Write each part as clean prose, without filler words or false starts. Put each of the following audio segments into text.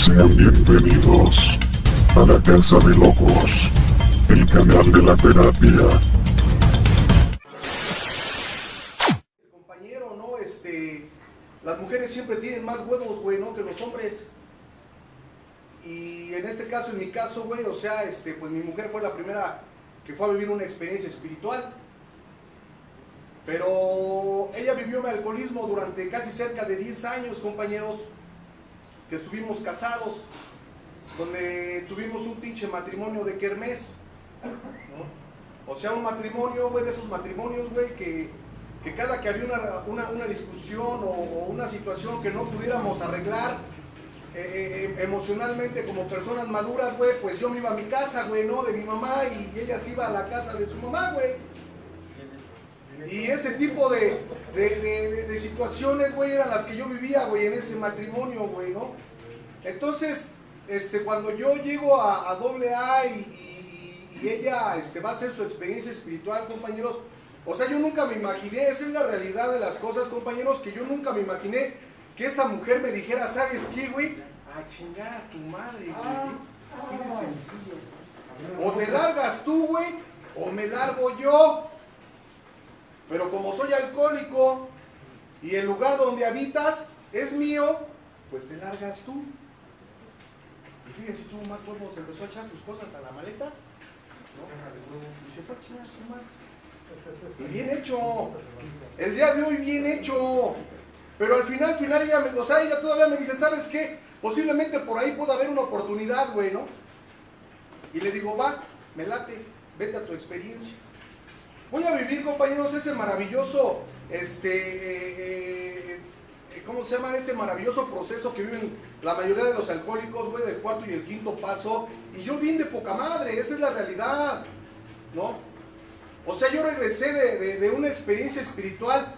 Sean bienvenidos a la Casa de Locos, el canal de la terapia. Compañero, ¿no? Las mujeres siempre tienen más huevos, güey, ¿no? Que los hombres. Y en este caso, en mi caso, güey, o sea, pues mi mujer fue la primera que fue a vivir una experiencia espiritual. Pero ella vivió mi alcoholismo durante casi cerca de 10 años, compañeros, que estuvimos casados, donde tuvimos un pinche matrimonio de kermés, ¿no? O sea, un matrimonio, güey, de esos matrimonios, güey, que cada que había una discusión o una situación que no pudiéramos arreglar emocionalmente como personas maduras, güey, pues yo me iba a mi casa, güey, ¿no? De mi mamá, y ella se iba a la casa de su mamá, güey. Y ese tipo de situaciones, güey, eran las que yo vivía, güey, en ese matrimonio, güey, ¿no? Entonces, cuando yo llego a AA y ella va a hacer su experiencia espiritual, compañeros, o sea, yo nunca me imaginé, esa es la realidad de las cosas, compañeros, que yo nunca me imaginé que esa mujer me dijera, ¿sabes qué, güey? A chingar a tu madre, güey. Así de sencillo. O te largas tú, güey, o me largo yo. Pero como soy alcohólico y el lugar donde habitas es mío, pues te largas tú. Y fíjense, tú más polvo se empezó a echar tus cosas a la maleta, ¿no? Y se fue a chingar a su madre. Y bien hecho. El día de hoy bien hecho. Pero al final ella, ella todavía me dice, ¿sabes qué? Posiblemente por ahí pueda haber una oportunidad, güey, ¿no? Y le digo, va, me late, vete a tu experiencia. Voy a vivir, compañeros, ese maravilloso, ¿cómo se llama? Ese maravilloso proceso que viven la mayoría de los alcohólicos, güey, del cuarto y el quinto paso. Y yo bien de poca madre, esa es la realidad, ¿no? O sea, yo regresé de una experiencia espiritual,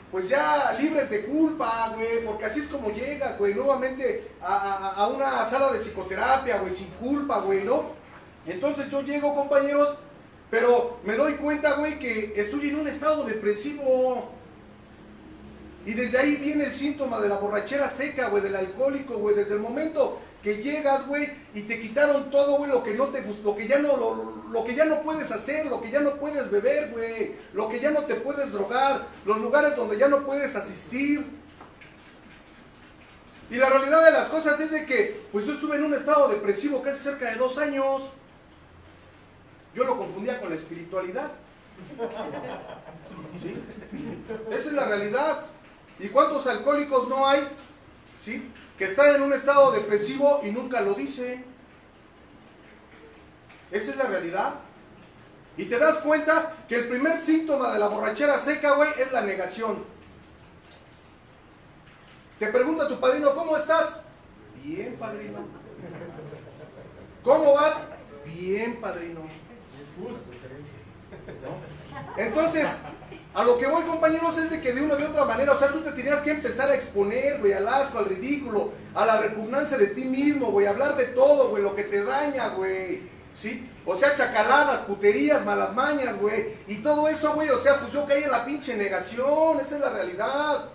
pues ya libres de culpa, güey, porque así es como llegas, güey, nuevamente a una sala de psicoterapia, güey, sin culpa, güey, ¿no? Entonces yo llego, compañeros, pero me doy cuenta, güey, que estoy en un estado depresivo. Y desde ahí viene el síntoma de la borrachera seca, güey, del alcohólico, güey, desde el momento que llegas, güey, y te quitaron todo, güey, lo que no te gustó, lo que ya no puedes hacer, lo que ya no puedes beber, güey, lo que ya no te puedes drogar, los lugares donde ya no puedes asistir. Y la realidad de las cosas es de que, pues yo estuve en un estado depresivo casi cerca de 2 años. Yo lo confundía con la espiritualidad. ¿Sí? Esa es la realidad. ¿Y cuántos alcohólicos no hay? ¿Sí? Que están en un estado depresivo y nunca lo dicen. Esa es la realidad. Y te das cuenta que el primer síntoma de la borrachera seca, güey, es la negación. Te pregunta tu padrino, ¿cómo estás? Bien, padrino. ¿Cómo vas? Bien, padrino. ¿No? Entonces, a lo que voy, compañeros, es de que de una de otra manera, o sea, tú te tenías que empezar a exponer, güey, al asco, al ridículo, a la repugnancia de ti mismo, güey, hablar de todo, güey, lo que te daña, güey, ¿sí? O sea, chacaladas, puterías, malas mañas, güey, y todo eso, güey, o sea, pues yo caí en la pinche negación, esa es la realidad.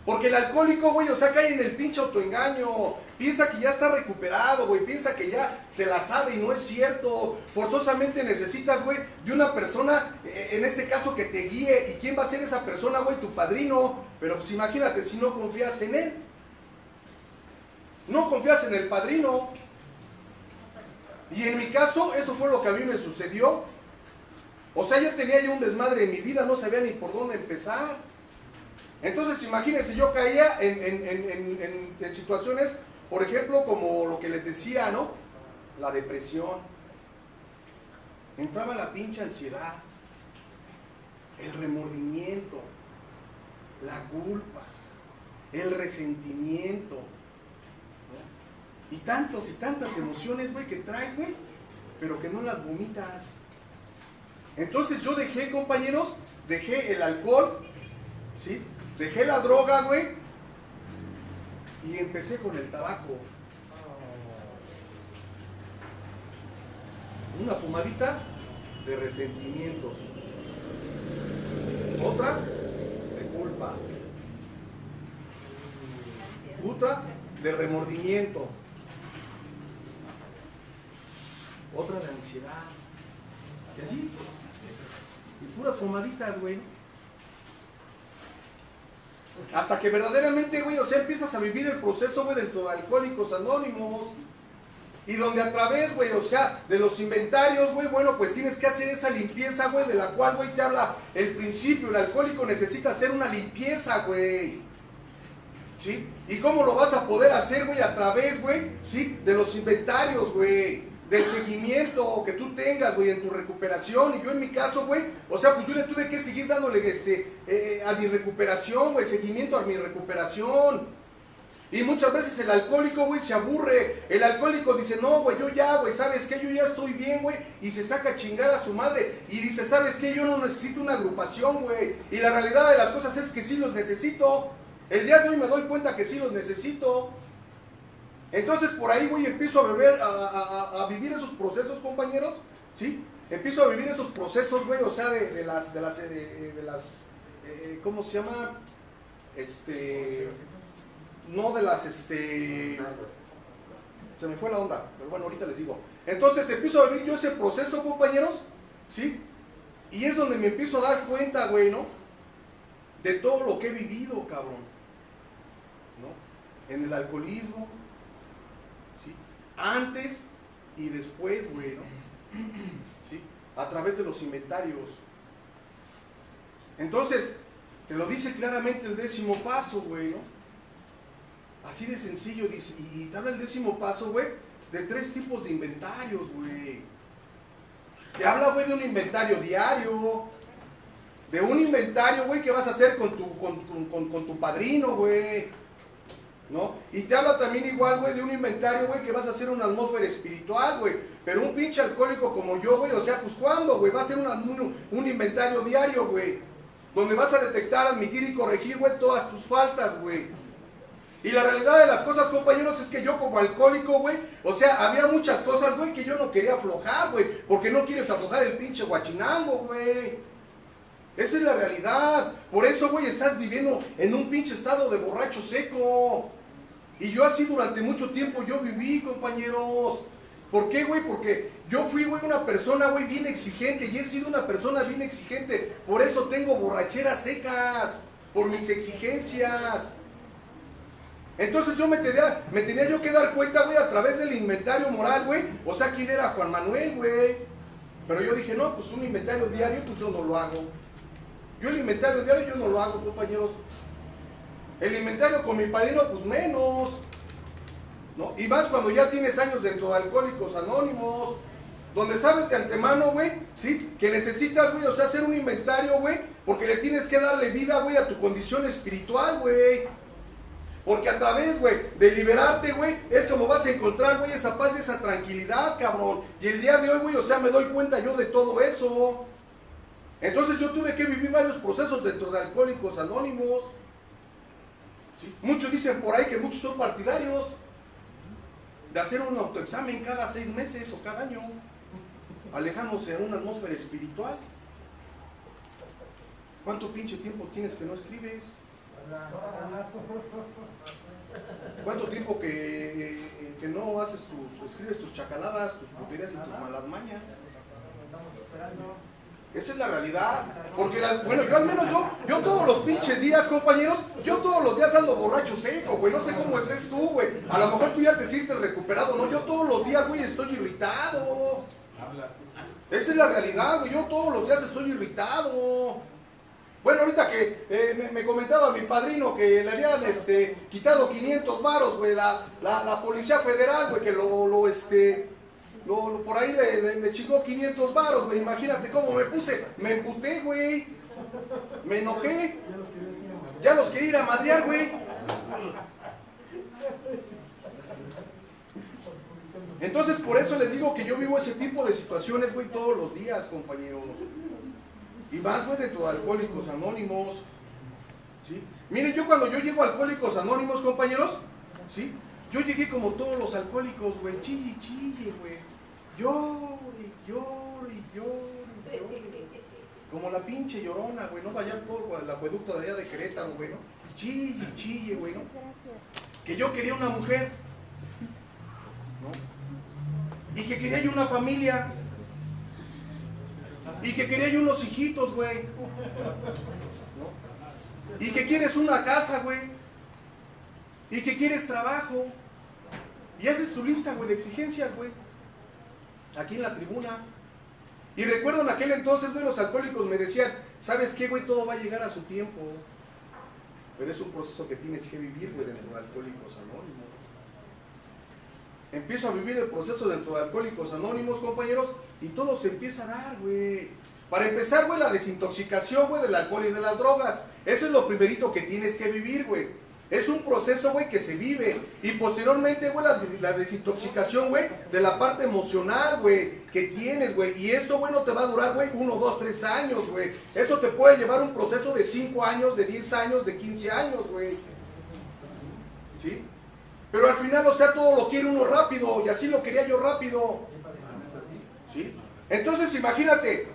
Porque el alcohólico, güey, o sea, cae en el pinche autoengaño. Piensa que ya está recuperado, güey. Piensa que ya se la sabe y no es cierto. Forzosamente necesitas, güey, de una persona, en este caso, que te guíe. ¿Y quién va a ser esa persona, güey? Tu padrino. Pero pues imagínate si no confías en él. No confías en el padrino. Y en mi caso, eso fue lo que a mí me sucedió. O sea, yo tenía ya un desmadre en mi vida, no sabía ni por dónde empezar. Entonces, imagínense, yo caía en situaciones, por ejemplo, como lo que les decía, ¿no? La depresión. Entraba la pinche ansiedad, el remordimiento, la culpa, el resentimiento, ¿no? Y tantas emociones, güey, que traes, güey, pero que no las vomitas. Entonces yo dejé, compañeros, dejé el alcohol, ¿sí? Dejé la droga, güey, y empecé con el tabaco. Una fumadita de resentimientos. Otra de culpa. Otra de remordimiento. Otra de ansiedad. Y así. Y puras fumaditas, güey. Hasta que verdaderamente, güey, o sea, empiezas a vivir el proceso, güey, dentro de Alcohólicos Anónimos. Y donde a través, güey, o sea, de los inventarios, güey, bueno, pues tienes que hacer esa limpieza, güey, de la cual, güey, te habla el principio. El alcohólico necesita hacer una limpieza, güey. ¿Sí? ¿Y cómo lo vas a poder hacer, güey? A través, güey, ¿sí? De los inventarios, güey. Del seguimiento que tú tengas, güey, en tu recuperación. Y yo en mi caso, güey, o sea, pues yo le tuve que seguir dándole a mi recuperación, güey, seguimiento a mi recuperación. Y muchas veces el alcohólico, güey, se aburre. El alcohólico dice, no, güey, yo ya, güey, ¿sabes qué? Yo ya estoy bien, güey. Y se saca a chingar a su madre. Y dice, ¿sabes qué? Yo no necesito una agrupación, güey. Y la realidad de las cosas es que sí los necesito. El día de hoy me doy cuenta que sí los necesito. Entonces por ahí, güey, empiezo a beber, a vivir esos procesos, compañeros, ¿sí? Empiezo a vivir esos procesos, güey, o sea, de las, ¿cómo se llama? No de las, se me fue la onda, pero bueno, ahorita les digo. Entonces empiezo a vivir yo ese proceso, compañeros, ¿sí? Y es donde me empiezo a dar cuenta, güey, ¿no? De todo lo que he vivido, cabrón, ¿no? En el alcoholismo, ¿sí? Antes y después, güey, ¿no? ¿Sí? A través de los inventarios. Entonces, te lo dice claramente el 10º paso, güey, ¿no? Así de sencillo, dice, y te habla el 10º paso, güey, de 3 tipos de inventarios, güey. Te habla, güey, de un inventario diario, de un inventario, güey, que vas a hacer con tu padrino, güey, ¿no? Y te habla también igual, güey, de un inventario, güey, que vas a hacer una atmósfera espiritual, güey. Pero un pinche alcohólico como yo, güey, o sea, pues ¿cuándo, güey? Va a ser un inventario diario, güey, donde vas a detectar, admitir y corregir, güey, todas tus faltas, güey. Y la realidad de las cosas, compañeros, es que yo como alcohólico, güey, o sea, había muchas cosas, güey, que yo no quería aflojar, güey, porque no quieres aflojar el pinche guachinango, güey. Esa es la realidad. Por eso, güey, estás viviendo en un pinche estado de borracho seco. Y yo así durante mucho tiempo yo viví, compañeros. ¿Por qué, güey? Porque yo fui, güey, una persona, güey, bien exigente. Y he sido una persona bien exigente. Por eso tengo borracheras secas. Por mis exigencias. Entonces yo me tenía yo que dar cuenta, güey, a través del inventario moral, güey. O sea, ¿quién era Juan Manuel, güey? Pero yo dije, no, pues un inventario diario, pues yo no lo hago. Yo el inventario diario yo no lo hago, compañeros. El inventario con mi padrino, pues menos, ¿no? Y más cuando ya tienes años dentro de Alcohólicos Anónimos, donde sabes de antemano, güey, ¿sí? Que necesitas, güey, o sea, hacer un inventario, güey, porque le tienes que darle vida, güey, a tu condición espiritual, güey. Porque a través, güey, de liberarte, güey, es como vas a encontrar, güey, esa paz y esa tranquilidad, cabrón. Y el día de hoy, güey, o sea, me doy cuenta yo de todo eso. Entonces yo tuve que vivir varios procesos dentro de Alcohólicos Anónimos. ¿Sí? Muchos dicen por ahí que muchos son partidarios de hacer un autoexamen cada 6 meses o cada año, alejándose de una atmósfera espiritual. ¿Cuánto pinche tiempo tienes que no escribes? ¿Cuánto tiempo que no haces escribes tus chacaladas, tus puterías y tus malas mañas? Esa es la realidad. Porque, bueno, yo al menos, yo todos los pinches días, compañeros, yo todos los días ando borracho seco, güey. No sé cómo estés tú, güey. A lo mejor tú ya te sientes recuperado, ¿no? Yo todos los días, güey, estoy irritado. Esa es la realidad, güey. Yo todos los días estoy irritado. Bueno, ahorita que me comentaba mi padrino que le habían quitado 500 varos, güey, la Policía Federal, güey, que por ahí le chingó 500 varos, güey. Imagínate cómo me puse. Me emputé, güey. Me enojé. Ya los quería ir a madrear, güey. Entonces, por eso les digo que yo vivo ese tipo de situaciones, güey, todos los días, compañeros. Y más, güey, dentro de Alcohólicos Anónimos. ¿Sí? Miren, yo cuando yo llego a Alcohólicos Anónimos, compañeros, ¿sí? Yo llegué como todos los alcohólicos, güey, chille, chille, güey. Llore, llore, llore, llore. Como la pinche Llorona, güey, no vaya por el acueducto de allá de Querétaro, güey, ¿no? chille, chille, güey, ¿no? Que yo quería una mujer, ¿no? Y que quería yo una familia. Y que quería yo unos hijitos, güey, ¿no? Y que quieres una casa, güey. Y que quieres trabajo. Y haces tu lista, güey, de exigencias, güey. Aquí en la tribuna. Y recuerdo en aquel entonces, güey, los alcohólicos me decían, ¿sabes qué, güey? Todo va a llegar a su tiempo. Pero es un proceso que tienes que vivir, güey, dentro de Alcohólicos Anónimos. Empiezo a vivir el proceso dentro de Alcohólicos Anónimos, compañeros, y todo se empieza a dar, güey. Para empezar, güey, la desintoxicación, güey, del alcohol y de las drogas. Eso es lo primerito que tienes que vivir, güey. Es un proceso, güey, que se vive. Y posteriormente, güey, la desintoxicación, güey, de la parte emocional, güey, que tienes, güey. Y esto, güey, no te va a durar, güey, 1, 2, 3 años, güey. Eso te puede llevar un proceso de 5 años, de 10 años, de 15 años, güey. ¿Sí? Pero al final, o sea, todo lo quiere uno rápido. Y así lo quería yo rápido. ¿Sí? Entonces, imagínate,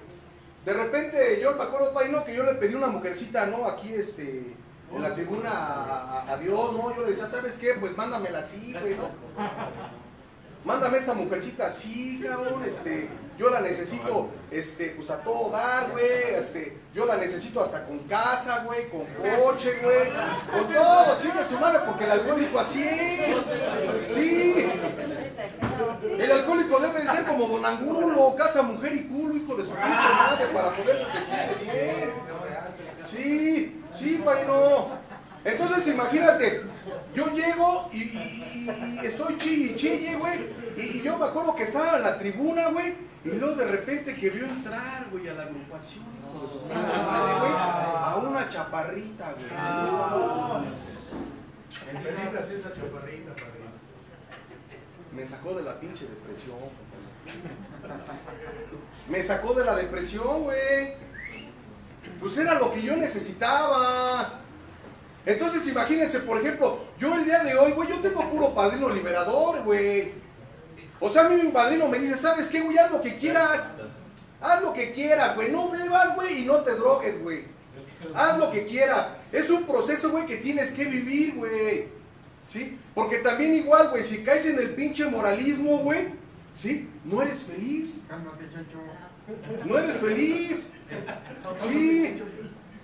de repente, yo me acuerdo, Paino, que yo le pedí una mujercita, ¿no? Aquí, en la tribuna a Dios, ¿no? Yo le decía, ¿sabes qué? Pues mándamela así, güey, ¿no? Mándame esta mujercita así, cabrón, yo la necesito, pues a todo dar, güey, yo la necesito hasta con casa, güey, con coche, güey, con todo, chingue su madre, porque el alcohólico así es, sí. El alcohólico debe de ser como Don Angulo, casa, mujer y culo, hijo de su pinche madre, para poder sentirse bien. Sí. Sí, Paino. Entonces, imagínate, yo llego y estoy chille, güey. Y yo me acuerdo que estaba en la tribuna, güey. Y luego de repente que vio entrar, güey, a la agrupación, hijo de su pinche madre, güey, a una chaparrita, güey. Benditas esa chaparrita, padre. Me sacó de la pinche depresión, me sacó de la depresión, güey. Pues era lo que yo necesitaba. Entonces imagínense, por ejemplo, yo el día de hoy, güey, yo tengo puro padrino liberador, güey. O sea, a mí mi padrino me dice, ¿sabes qué, güey? Haz lo que quieras. Haz lo que quieras, güey. No bebas, güey, y no te drogues, güey. Haz lo que quieras. Es un proceso, güey, que tienes que vivir, güey. ¿Sí? Porque también igual, güey, si caes en el pinche moralismo, güey, ¿sí? No eres feliz. No eres feliz. Sí.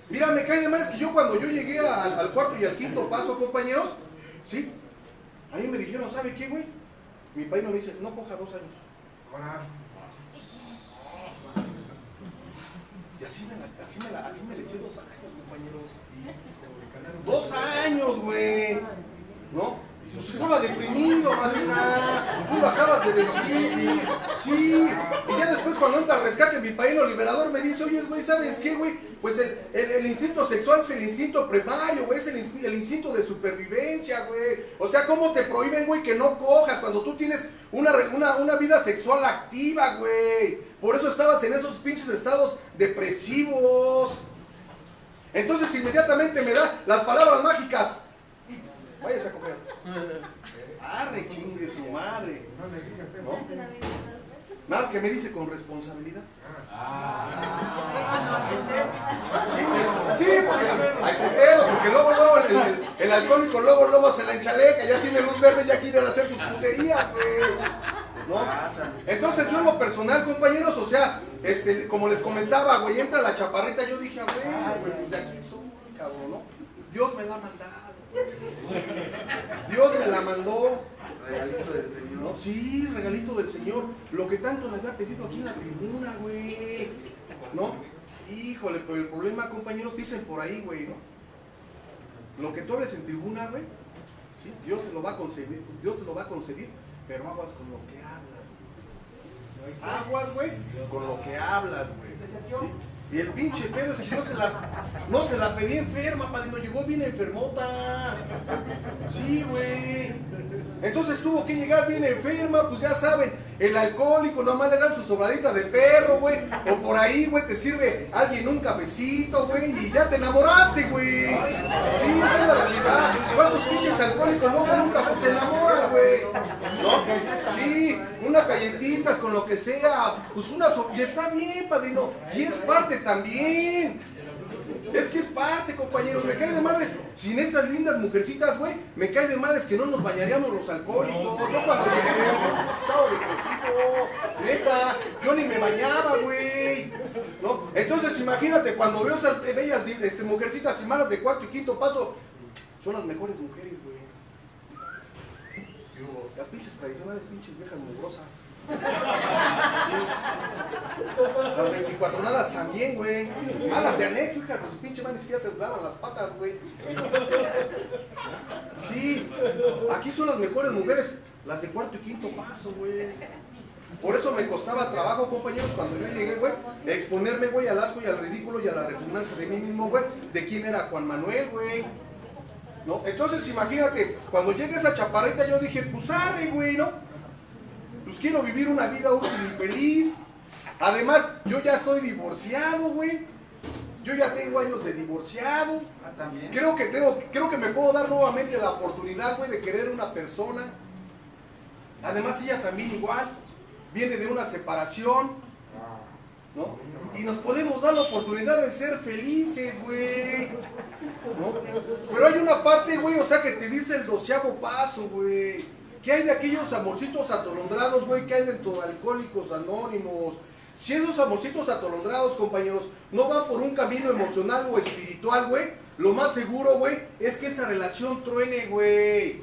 Mira, me cae de más que yo cuando yo llegué al cuarto y al quinto paso, compañeros, ¿sí? Ahí me dijeron, ¿sabe qué, güey? Mi país me dice, no coja 2 años. Y así me le eché 2 años, compañeros. 2 años, güey. ¿No? Pues estaba deprimido, madrina. Tú lo acabas de decir. Sí. Y ya después cuando entra al rescate, mi país liberador me dice, oye, güey, ¿sabes qué, güey? Pues el instinto sexual es el instinto primario, güey. Es el instinto de supervivencia, güey. O sea, ¿cómo te prohíben, güey, que no cojas cuando tú tienes una vida sexual activa, güey? Por eso estabas en esos pinches estados depresivos. Entonces inmediatamente me da las palabras mágicas. Váyase a coger. Arre, chingue su madre. ¿No? Nada más que me dice con responsabilidad. Sí, porque luego el alcohólico luego se la enchaleca, ya tiene luz verde, ya quiere hacer sus puterías, güey. ¿No? Entonces yo en lo personal, compañeros, o sea, como les comentaba, güey, entra la chaparrita, yo dije, güey, pues de aquí soy, cabrón, ¿no? Dios me la ha mandado. Dios me la mandó. Regalito del Señor. ¿No? Sí, regalito del Señor. Lo que tanto le había pedido aquí en la tribuna, güey. ¿No? Híjole, pero el problema, compañeros, dicen por ahí, güey, ¿no? Lo que tú hables en tribuna, güey, ¿sí? Dios te lo va a conceder, pero aguas con lo que hablas. Aguas, güey, con lo que hablas, güey. ¿Sí? Y el pinche pedo es que yo no se la pedí enferma, padrino, llegó bien enfermota. Sí, güey. Entonces tuvo que llegar bien enferma, pues ya saben, el alcohólico nomás le dan su sobradita de perro, güey. O por ahí, güey, te sirve alguien un cafecito, güey, y ya te enamoraste, güey. Sí, esa es la realidad. ¿Cuántos pinches alcohólicos no con un café se enamoran, güey? ¿No? Sí, unas galletitas con lo que sea, pues y está bien, padrino, y es parte también. Es que es parte, compañeros, me cae de madres. Sin estas lindas mujercitas, güey, me cae de madres que no nos bañaríamos los alcohólicos. Yo cuando llegué, yo estaba de neta, yo ni me bañaba, güey. ¿No? Entonces, imagínate, cuando veo esas bellas mujercitas y malas de cuarto y quinto paso, son las mejores mujeres, güey. Las pinches tradicionales, pinches viejas mugrosas. Las 24 también, güey. Las de anexo, hijas de su pinche madre, ni siquiera se lavan las patas, güey. Sí, aquí son las mejores mujeres, las de cuarto y quinto paso, güey. Por eso me costaba trabajo, compañeros, cuando yo llegué, güey, exponerme, güey, al asco y al ridículo y a la repugnancia de mí mismo, güey, de quién era Juan Manuel, güey. ¿No? Entonces, imagínate, cuando llegue esa chaparrita, yo dije, pues arre, güey, ¿no? Pues quiero vivir una vida útil y feliz. Además, yo ya estoy divorciado, güey. Yo ya tengo años de divorciado. También. Creo que me puedo dar nuevamente la oportunidad, güey, de querer una persona. Además, ella también igual. Viene de una separación, ¿no? Y nos podemos dar la oportunidad de ser felices, güey, ¿no? Pero hay una parte, güey, o sea, que te dice el 12º paso, güey. ¿Qué hay de aquellos amorcitos atolondrados, güey? ¿Qué hay dentro de Alcohólicos Anónimos? Si esos amorcitos atolondrados, compañeros, no van por un camino emocional o espiritual, güey, lo más seguro, güey, es que esa relación truene, güey.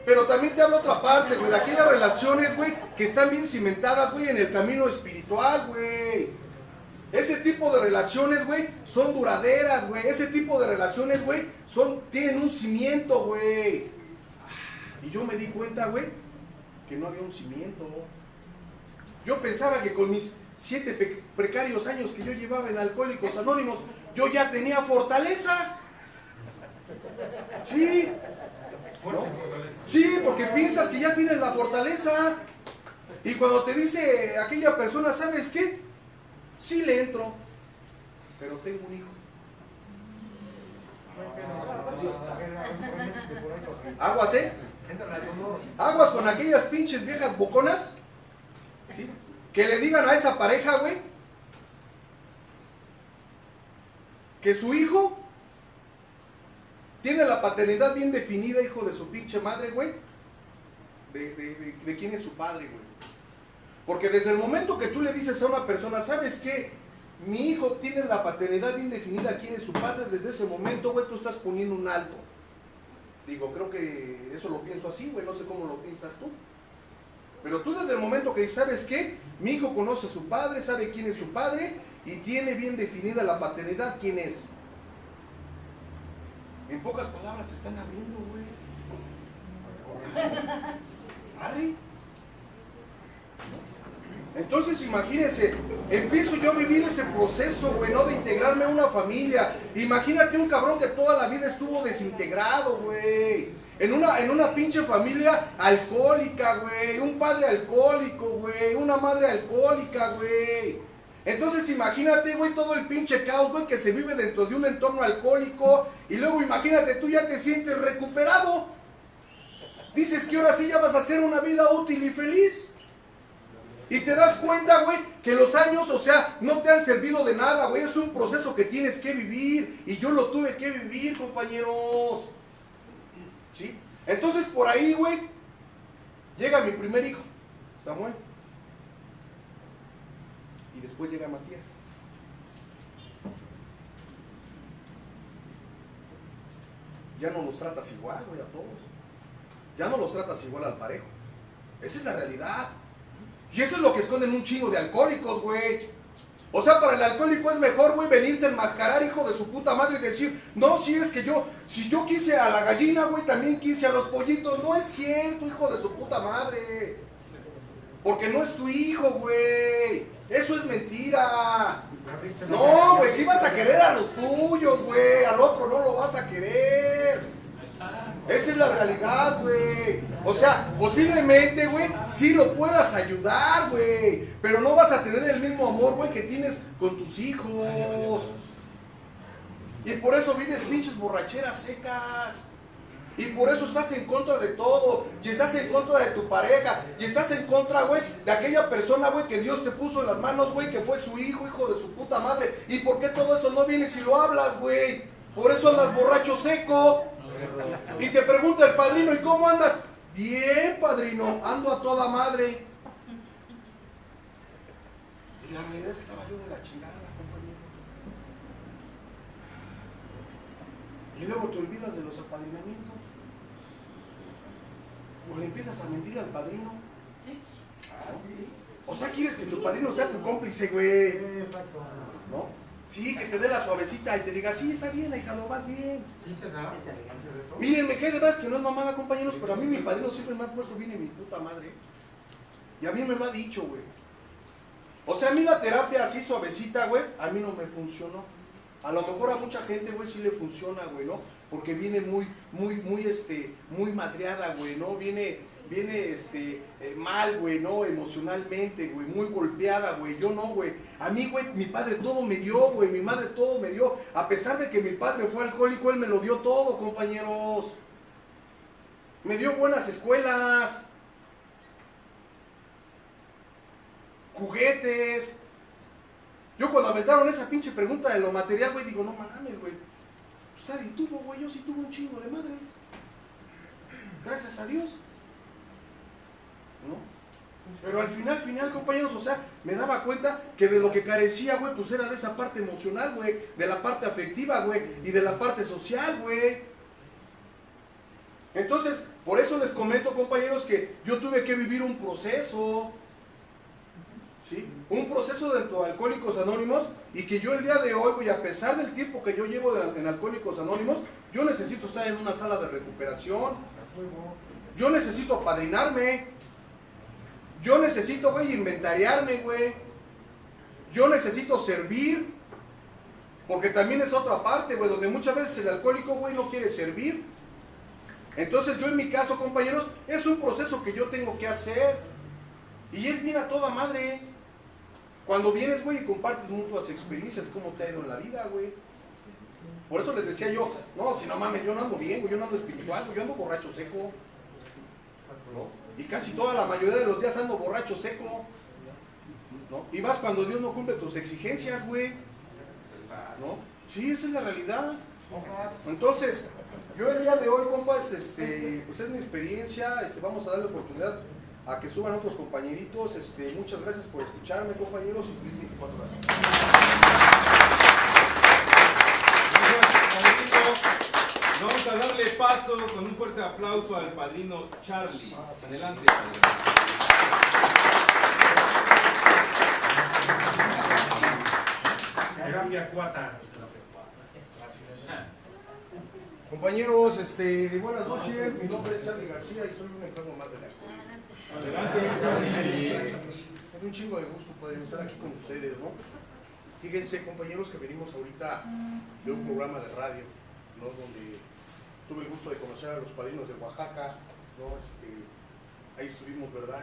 Pero también te hablo otra parte, güey, de aquellas relaciones, güey, que están bien cimentadas, güey, en el camino espiritual, güey. Ese tipo de relaciones, güey, son duraderas, güey. Ese tipo de relaciones, güey, tienen un cimiento, güey. Y yo me di cuenta, güey, que no había un cimiento. Yo pensaba que con mis 7 precarios años que yo llevaba en Alcohólicos Anónimos, yo ya tenía fortaleza. Sí. ¿No? Sí, porque piensas que ya tienes la fortaleza. Y cuando te dice aquella persona, ¿sabes qué? Sí le entro, pero tengo un hijo. Aguas, ¿eh? Aguas con aquellas pinches viejas boconas, ¿sí? Que le digan a esa pareja, güey, que su hijo tiene la paternidad bien definida, hijo de su pinche madre, güey, de quién es su padre, güey. Porque desde el momento que tú le dices a una persona, ¿sabes qué? Mi hijo tiene la paternidad bien definida, quién es su padre, desde ese momento, güey, tú estás poniendo un alto. Digo, creo que eso lo pienso así, güey, no sé cómo lo piensas tú. Pero tú desde el momento que dices, ¿sabes qué? Mi hijo conoce a su padre, sabe quién es su padre y tiene bien definida la paternidad, quién es. En pocas palabras se están abriendo, güey. ¿Arre? Entonces imagínense, empiezo yo a vivir ese proceso, güey, ¿no? De integrarme a una familia. Imagínate un cabrón que toda la vida estuvo desintegrado, güey. En una pinche familia alcohólica, güey. Un padre alcohólico, güey. Una madre alcohólica, güey. Entonces imagínate, güey, todo el pinche caos, güey, que se vive dentro de un entorno alcohólico. Y luego imagínate, tú ya te sientes recuperado. Dices que ahora sí ya vas a hacer una vida útil y feliz. Y te das cuenta, güey, que los años, o sea, no te han servido de nada, güey. Es un proceso que tienes que vivir. Y yo lo tuve que vivir, compañeros. ¿Sí? Entonces, por ahí, güey, llega mi primer hijo, Samuel. Y después llega Matías. Ya no los tratas igual, güey, a todos. Ya no los tratas igual al parejo. Esa es la realidad. Y eso es lo que esconden un chingo de alcohólicos, güey. O sea, para el alcohólico es mejor, güey, venirse a enmascarar, hijo de su puta madre, y decir, no, si es que si yo quise a la gallina, güey, también quise a los pollitos. No es cierto, hijo de su puta madre. Porque no es tu hijo, güey. Eso es mentira. No, güey, sí vas a querer a los tuyos, güey. Al otro no lo vas a querer. Esa es la realidad, güey. O sea, posiblemente, güey, sí lo puedas ayudar, güey. Pero no vas a tener el mismo amor, güey, que tienes con tus hijos. Y por eso vives pinches borracheras secas. Y por eso estás en contra de todo, y estás en contra de tu pareja, y estás en contra, güey, de aquella persona, güey, que Dios te puso en las manos, güey, que fue su hijo, hijo de su puta madre. ¿Y por qué todo eso no viene si lo hablas, güey? Por eso andas borracho seco. Y te pregunta el padrino, ¿y cómo andas? Bien, padrino, ando a toda madre. Y la realidad es que estaba yo de la chingada, compañero. Y luego te olvidas de los apadrinamientos. O le empiezas a mentir al padrino. ¿No? O sea, quieres que tu padrino sea tu cómplice, güey. ¿No? Sí, que te dé la suavecita y te diga, sí, está bien, hija, lo vas bien. Miren, me cae de más que no es mamada, compañeros, pero a mí mi padrino siempre me ha puesto bien en mi puta madre. Y a mí me lo ha dicho, güey. O sea, a mí la terapia así suavecita, güey, a mí no me funcionó. A lo mejor a mucha gente, güey, sí le funciona, güey, ¿no? Porque viene muy madreada, güey, ¿no? Viene, mal, güey, ¿no? Emocionalmente, güey, muy golpeada, güey. Yo no, güey. A mí, güey, mi padre todo me dio, güey, mi madre todo me dio. A pesar de que mi padre fue alcohólico, él me lo dio todo, compañeros. Me dio buenas escuelas, juguetes. Yo cuando aventaron esa pinche pregunta de lo material, güey, digo, no mames, güey. Pues nadie tuvo, güey, yo sí tuve un chingo de madres. Gracias a Dios. ¿No? Pero al final, compañeros, o sea, me daba cuenta que de lo que carecía, güey, pues era de esa parte emocional, güey, de la parte afectiva, güey, y de la parte social, güey. Entonces, por eso les comento, compañeros, que yo tuve que vivir un proceso. ¿Sí? Un proceso dentro de Alcohólicos Anónimos, y que yo el día de hoy, güey, a pesar del tiempo que yo llevo en Alcohólicos Anónimos, yo necesito estar en una sala de recuperación, yo necesito apadrinarme, yo necesito, güey, inventariarme, güey, yo necesito servir, porque también es otra parte, güey, donde muchas veces el alcohólico, güey, no quiere servir. Entonces yo en mi caso, compañeros, es un proceso que yo tengo que hacer, y es bien a toda madre. Cuando vienes, güey, y compartes mutuas experiencias, cómo te ha ido en la vida, güey. Por eso les decía yo, no, si no mames, yo no ando bien, güey, yo no ando espiritual, güey, yo ando borracho seco. ¿No? Y casi toda la mayoría de los días ando borracho seco. ¿No? Y vas cuando Dios no cumple tus exigencias, güey. ¿No? Sí, esa es la realidad. Entonces, yo el día de hoy, compas, pues es mi experiencia, vamos a darle oportunidad a que suban otros compañeritos. Muchas gracias por escucharme, compañeros, y feliz 24 horas. Vamos a darle paso con un fuerte aplauso al padrino Charlie. Adelante, padrino. Compañeros, buenas noches. Mi nombre es Charlie García y soy un enfermo más de la alcoholismo. Es un chingo de gusto poder estar aquí con ustedes, ¿no? Fíjense, compañeros, que venimos ahorita de un programa de radio, ¿no? Donde tuve el gusto de conocer a los padrinos de Oaxaca, ¿no? Ahí estuvimos, ¿verdad?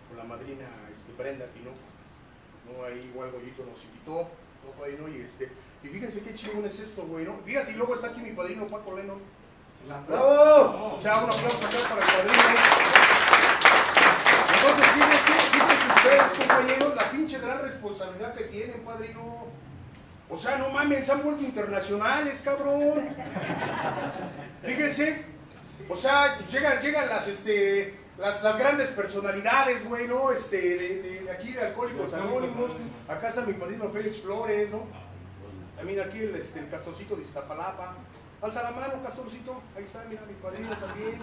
Con la madrina Brenda Tinoco, ¿no? Ahí igual Goyito nos invitó, ¿no, padrino? Y fíjense qué chingón es esto, güey, ¿no? Fíjate, y luego está aquí mi padrino Paco Lennon. ¡Bravo! O sea, un aplauso acá para el padrino. Entonces, fíjense ustedes, compañeros, la pinche gran responsabilidad que tienen, padrino. O sea, no mames, se han vuelto internacionales, cabrón. Fíjense, o sea, llegan las grandes personalidades, güey, ¿no? De aquí de Alcohólicos Anónimos. Acá está mi padrino Félix Flores, ¿no? También aquí el Castorcito de Iztapalapa. Alza la mano, Castorcito. Ahí está, mira, mi padrino también,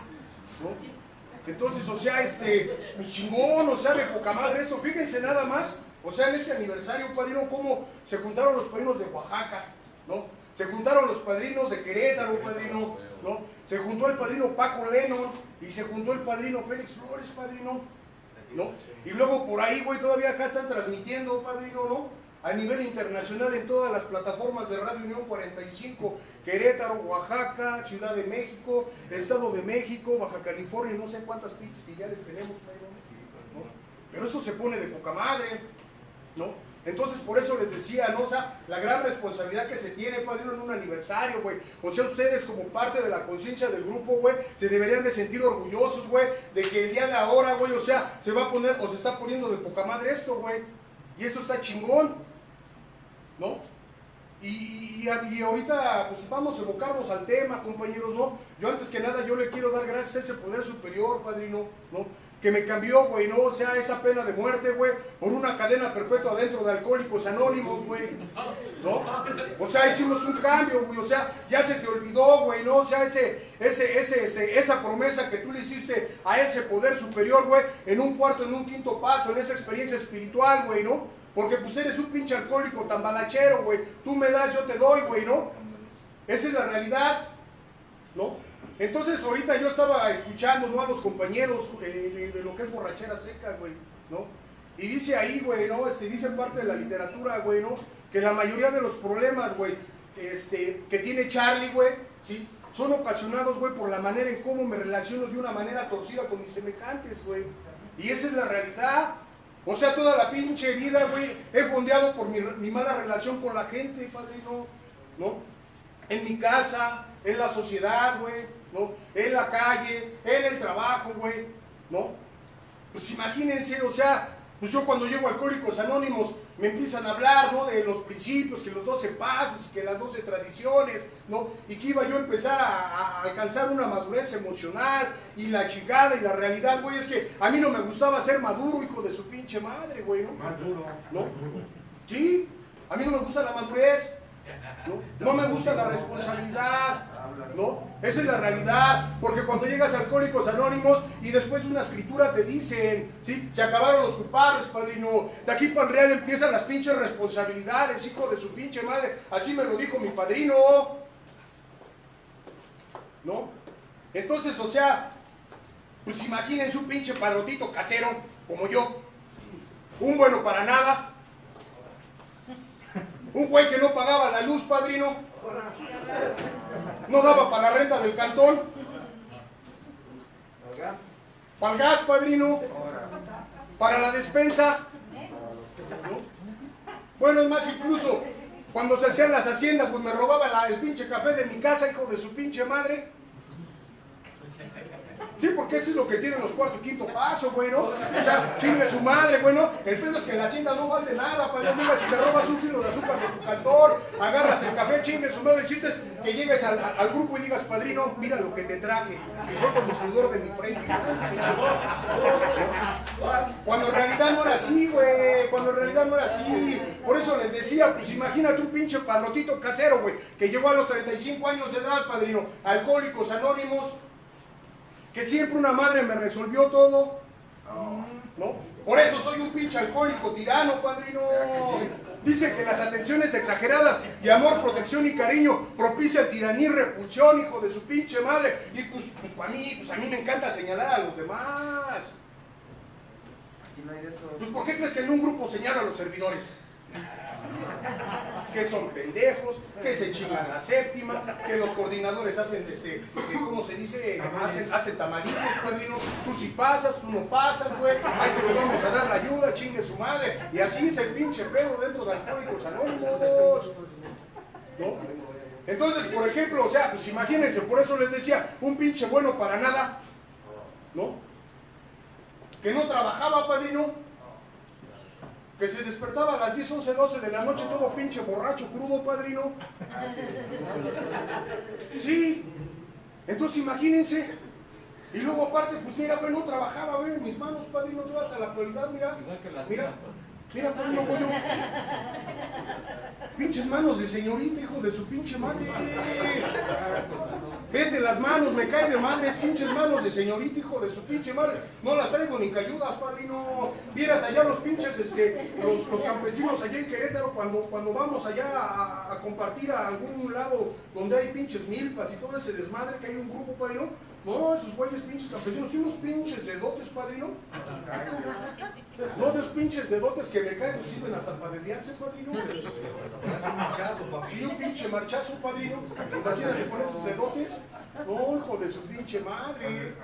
¿no? Entonces, o sea, pues chingón, o sea, de poca madre esto. Fíjense nada más, o sea, en este aniversario, padrino, cómo se juntaron los padrinos de Oaxaca, ¿no? Se juntaron los padrinos de Querétaro, padrino, ¿no? Se juntó el padrino Paco Lennon y se juntó el padrino Félix Flores, padrino, ¿no? Y luego por ahí, güey, todavía acá están transmitiendo, padrino, ¿no? A nivel internacional en todas las plataformas de Radio Unión 45, Querétaro, Oaxaca, Ciudad de México, Estado de México, Baja California, no sé cuántas pinches filiales tenemos, ¿no? Pero eso se pone de poca madre, ¿no? Entonces, por eso les decía, ¿no? O sea, la gran responsabilidad que se tiene, padrino, en un aniversario, güey. O sea, ustedes como parte de la conciencia del grupo, güey, se deberían de sentir orgullosos, güey, de que el día de ahora, güey, o sea, se va a poner, o se está poniendo de poca madre esto, güey. Y eso está chingón, ¿no? Y ahorita, pues vamos a evocarnos al tema, compañeros, ¿no? Yo antes que nada, yo le quiero dar gracias a ese poder superior, padrino, ¿no? Que me cambió, güey, ¿no? O sea, esa pena de muerte, güey, por una cadena perpetua dentro de Alcohólicos Anónimos, güey, ¿no? O sea, hicimos un cambio, güey, o sea, ya se te olvidó, güey, ¿no? O sea, esa promesa que tú le hiciste a ese poder superior, güey, en un cuarto, en un quinto paso, en esa experiencia espiritual, güey, ¿no? Porque pues eres un pinche alcohólico tan balachero, güey, tú me das, yo te doy, güey, ¿no? Esa es la realidad, ¿no? Entonces ahorita yo estaba escuchando, ¿no? A los compañeros de lo que es borrachera seca, güey, ¿no? Y dice ahí, güey, ¿no? Dice parte de la literatura, güey, ¿no? Que la mayoría de los problemas, güey, que tiene Charlie, güey, ¿sí? Son ocasionados, güey, por la manera en cómo me relaciono de una manera torcida con mis semejantes, güey. Y esa es la realidad. O sea, toda la pinche vida, güey, he fondeado por mi mala relación con la gente, padrino, ¿no? En mi casa, en la sociedad, güey, ¿no? En la calle, en el trabajo, güey, ¿no? Pues imagínense, o sea, pues yo cuando llego a Alcohólicos Anónimos me empiezan a hablar, ¿no? De los principios, que los 12 pasos, que las 12 tradiciones, ¿no? Y que iba yo a empezar a alcanzar una madurez emocional y la chingada y la realidad, güey, es que a mí no me gustaba ser maduro, hijo de su pinche madre, güey, ¿no? Maduro. ¿No? Sí, a mí no me gusta la madurez, ¿no? No me gusta la responsabilidad, ¿no? Esa es la realidad, porque cuando llegas a Alcohólicos Anónimos y después de una escritura te dicen, ¿sí? Se acabaron los culpables, padrino, de aquí para el real empiezan las pinches responsabilidades, hijo de su pinche madre, así me lo dijo mi padrino, ¿no? Entonces, o sea, pues imagínense un pinche padrotito casero como yo, un bueno para nada, un güey que no pagaba la luz, padrino, no daba para la renta del cantón, para el gas, padrino, para la despensa, ¿no? Bueno, es más, incluso cuando se hacían las haciendas, pues me robaba el pinche café de mi casa, hijo de su pinche madre. Sí, porque eso es lo que tienen los cuarto y quinto paso, güey, ¿no? O sea, chingue su madre, güey, ¿no? El pedo es que en la hacienda no vale nada, padre. Mira, si te robas un kilo de azúcar de tu cantón, agarras el café, chingue su madre. El chiste es que llegues al grupo y digas, padrino, mira lo que te traje. Y fue con el sudor de mi frente. Cuando en realidad no era así, güey. Cuando en realidad no era así. Por eso les decía, pues imagínate un pinche padrotito casero, güey, que llegó a los 35 años de edad, padrino, Alcohólicos Anónimos, que siempre una madre me resolvió todo, ¿no? Por eso soy un pinche alcohólico tirano, padrino. Dice que las atenciones exageradas y amor, protección y cariño propician tiranía y repulsión, hijo de su pinche madre. Y pues a mí me encanta señalar a los demás. Pues ¿por qué crees que en un grupo señalo a los servidores? Que son pendejos, que se chingan la séptima, que los coordinadores hacen, ¿cómo se dice? Hacen tamalitos, padrino. Tú sí pasas, tú no pasas, güey. Ahí se le vamos a dar la ayuda, chingue su madre. Y así es el pinche pedo dentro de Alcohólicos Anónimos, ¿no? Entonces, por ejemplo, o sea, pues imagínense, por eso les decía, un pinche bueno para nada, ¿no? Que no trabajaba, padrino, que se despertaba a las 10, 11, 12 de la noche todo pinche borracho, crudo, padrino. Sí. Entonces imagínense. Y luego aparte, pues mira, pues no trabajaba, güey, mis manos, padrino, toda hasta la actualidad, mira. Mira, padrino, güey. Pinches manos de señorita, hijo de su pinche madre. Vete las manos, me cae de madres, pinches manos de señorita, hijo de su pinche madre. No las traigo ni cayudas, padrino. Vieras allá los pinches, los campesinos allá en Querétaro, cuando vamos allá a compartir a algún lado donde hay pinches milpas y todo ese desmadre, que hay un grupo, padrino. No, esos güeyes pinches campesinos, tienen unos pinches dedotes, padrino. No, de esos pinches dedotes que me caen, sirven hasta para desviarse, padrino. Sí, un pinche marchazo, padrino. Imagínate con esos dedotes. No, hijo de su pinche madre.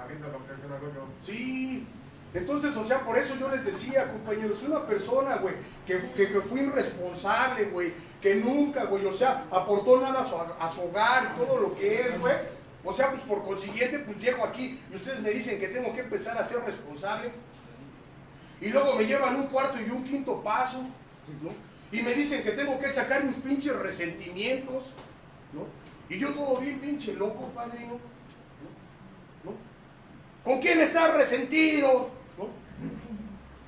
Sí. Entonces, o sea, por eso yo les decía, compañeros, una persona, güey, que fue irresponsable, güey, que nunca, güey, o sea, aportó nada a su hogar y todo lo que es, güey. O sea, pues por consiguiente, pues llego aquí y ustedes me dicen que tengo que empezar a ser responsable. Y luego me llevan un cuarto y un quinto paso, ¿no? Y me dicen que tengo que sacar mis pinches resentimientos, ¿no? Y yo todo bien pinche loco, padrino, ¿no? ¿Con quién estás resentido? ¿No?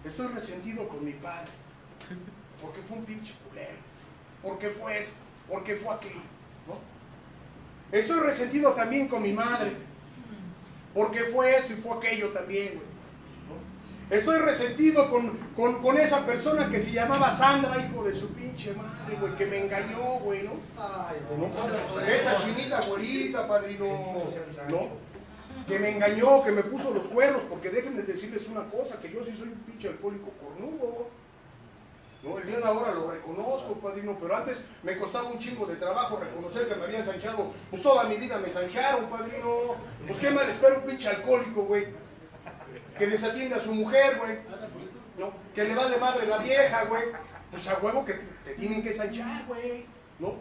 Estoy resentido con mi padre, porque fue un pinche culero, porque fue esto, porque fue aquello, ¿no? Estoy resentido también con mi madre, porque fue esto y fue aquello también, güey. Estoy resentido con esa persona que se llamaba Sandra, hijo de su pinche madre, güey, que me engañó, güey, ¿no? Esa chinita güerita, padrino, ¿no? Que me engañó, que me puso los cuernos, porque déjenme decirles una cosa, que yo sí soy un pinche alcohólico cornudo, ¿no? El día de ahora lo reconozco, padrino, pero antes me costaba un chingo de trabajo reconocer que me había ensanchado, pues toda mi vida me ensancharon, padrino. Pues qué mal espero un pinche alcohólico, güey, que desatiende a su mujer, güey, ¿no? Que le vale madre la vieja, güey. Pues a huevo que te tienen que ensanchar, güey, ¿no?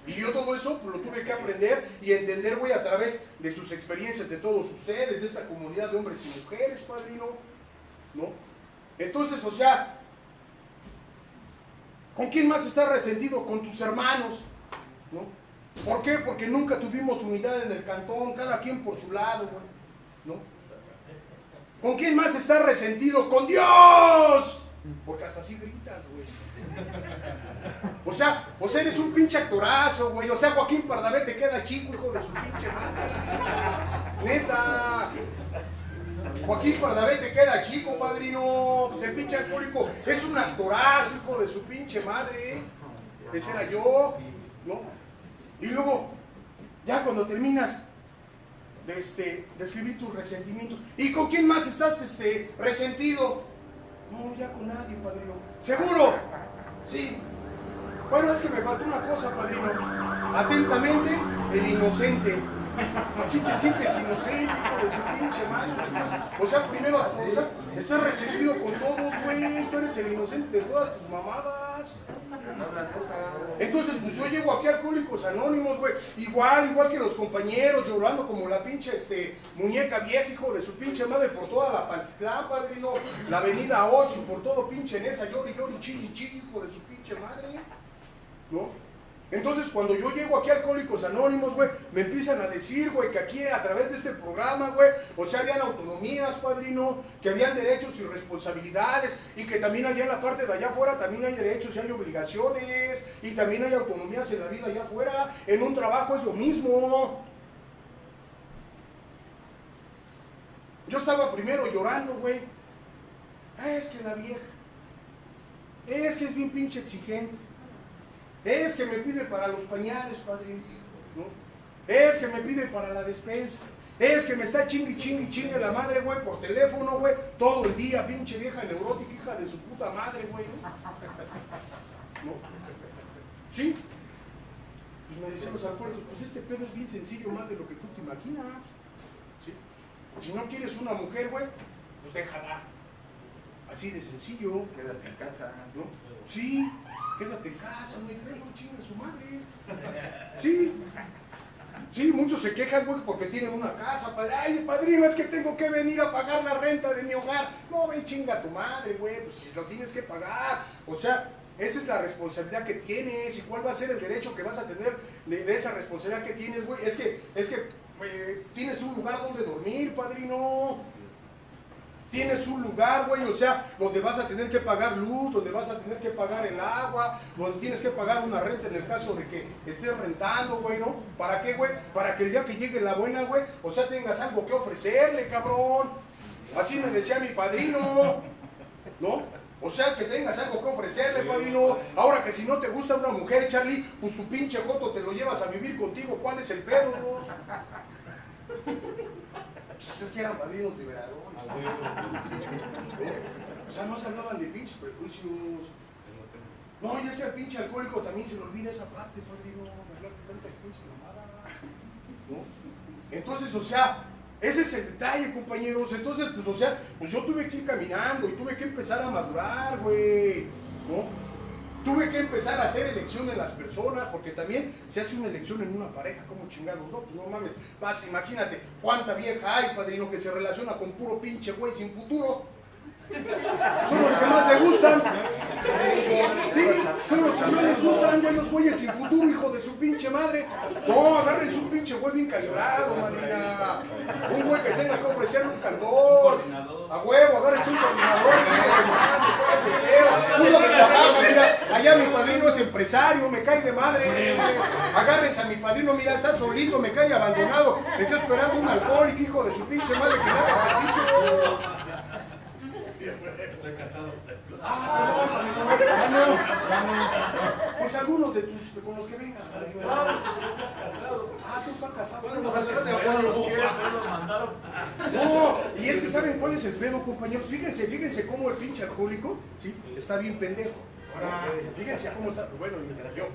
Y yo todo eso pues, lo tuve que aprender y entender, güey, a través de sus experiencias, de todos ustedes, de esta comunidad de hombres y mujeres, padrino, ¿no? Entonces, o sea, ¿con quién más estás resentido? Con tus hermanos, ¿no? ¿Por qué? Porque nunca tuvimos unidad en el cantón, cada quien por su lado, güey, ¿no? ¿Con quién más estás resentido? ¡Con Dios! Porque hasta así gritas, güey. O sea, eres un pinche actorazo, güey. O sea, Joaquín Pardavé te queda chico, hijo de su pinche madre. Neta. Joaquín Pardavé te queda chico, padrino. Pues el pinche alcohólico es un actorazo, hijo de su pinche madre. Ese era yo, ¿no? Y luego, ya cuando terminas de escribir tus resentimientos. ¿Y con quién más estás resentido? No, ya con nadie, padrino. ¿Seguro? Sí. Bueno, es que me faltó una cosa, padrino. Atentamente, el inocente. Así te sientes inocente, hijo de su pinche madre. O sea, primero, o sea, estás resentido con todos, güey. Tú eres el inocente de todas tus mamadas. Entonces, pues yo llego aquí a Alcohólicos Anónimos, güey. Igual que los compañeros, llorando como la pinche muñeca vieja, hijo de su pinche madre, por toda la Pantitlán, padrino. La avenida 8, por todo pinche en esa, llori, chilli, hijo de su pinche madre. ¿No? Entonces, cuando yo llego aquí a Alcohólicos Anónimos, güey, me empiezan a decir, güey, que aquí a través de este programa, güey, o sea, habían autonomías, padrino, que habían derechos y responsabilidades, y que también allá en la parte de allá afuera también hay derechos y hay obligaciones, y también hay autonomías en la vida allá afuera. En un trabajo es lo mismo. Yo estaba primero llorando, güey. Es que la vieja, es que es bien pinche exigente. Es que me pide para los pañales, padrino, ¿no? Es que me pide para la despensa. Es que me está chingue la madre, güey, por teléfono, güey, todo el día, pinche vieja neurótica, hija de su puta madre, güey, ¿no? ¿Sí? Y me decían los alcohólicos, pues este pedo es bien sencillo, más de lo que tú te imaginas, ¿sí? Si no quieres una mujer, güey, pues déjala. Así de sencillo. Quédate en casa, ¿no? Sí. Quédate en casa, güey, no chingue su madre. Sí, muchos se quejan, güey, porque tienen una casa. Ay, padrino, es que tengo que venir a pagar la renta de mi hogar. No, ven, chinga a tu madre, güey, pues si lo tienes que pagar. O sea, esa es la responsabilidad que tienes. ¿Y cuál va a ser el derecho que vas a tener de esa responsabilidad que tienes, güey? Es que tienes un lugar donde dormir, padrino. Tienes un lugar, güey, o sea, donde vas a tener que pagar luz, donde vas a tener que pagar el agua, donde tienes que pagar una renta en el caso de que estés rentando, güey, ¿no? ¿Para qué, güey? Para que el día que llegue la buena, güey, o sea, tengas algo que ofrecerle, cabrón. Así me decía mi padrino, ¿no? O sea, que tengas algo que ofrecerle, padrino. Ahora que si no te gusta una mujer, Charlie, pues tu pinche joto te lo llevas a vivir contigo. ¿Cuál es el pedo? Pues es que eran padrinos liberadores. O sea, no se hablaban de pinches prejuicios. No, y es que al pinche alcohólico también se le olvida esa parte, padrino, de hablar de tantas pinches mamadas, ¿no? Entonces, o sea, Ese es el detalle, compañeros. Entonces, pues, o sea, pues yo tuve que ir caminando y tuve que empezar a madurar, güey, ¿no? Tuve que empezar a hacer elección en las personas, porque también se hace una elección en una pareja, como chingados, ¿no? Pues no mames, vas, imagínate cuánta vieja hay, padrino, que se relaciona con puro pinche güey sin futuro. Son los que más le gustan. Sí, son los que más les gustan, güey, los güeyes sin futuro, hijo de su pinche madre. No, agárrense un pinche güey bien calibrado, madrina. Un güey que tenga que ofrecer un candor. A huevo, agárrense un coordinador, uno de Oaxaca, mira, allá mi padrino es empresario, me cae de madre. Agárrense a mi padrino, mira, está solito, me cae abandonado. Está esperando un alcohólico, hijo de su pinche madre, que le haga servicio. Estoy casado. Pues algunos de tus, con los que vengas, padrino. Tú estás casado. Bueno, pues hacer de apoyo, los mandaron. No, y es que ¿saben cuál es el pedo, compañeros? Fíjense cómo el pinche alcohólico, ¿sí? Está bien pendejo. Fíjense cómo está. Bueno, yo,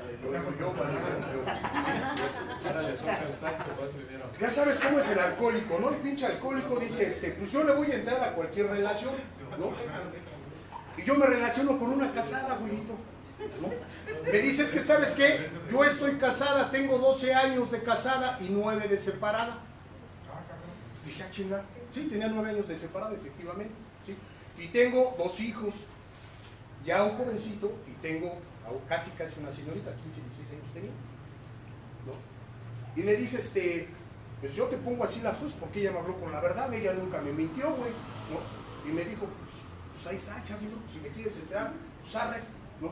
ya sabes cómo es el alcohólico, ¿no? El pinche alcohólico dice, pues yo le voy a entrar a cualquier relación, ¿no? Y yo me relaciono con una casada, güeyito, ¿no? Me dices que, ¿sabes qué? Yo estoy casada, tengo 12 años de casada y 9 de separada. Dije, chinga. Sí, tenía 9 años de separada, efectivamente, ¿sí? Y tengo 2 hijos, ya un jovencito, y tengo casi una señorita, 15, 16 años tenía, ¿no? Y me dice, pues yo te pongo así las cosas porque ella me habló con la verdad, ella nunca me mintió, güey, ¿no? Y me dijo, pues ahí está, chavito, si me quieres entrar, pues arre, ¿no?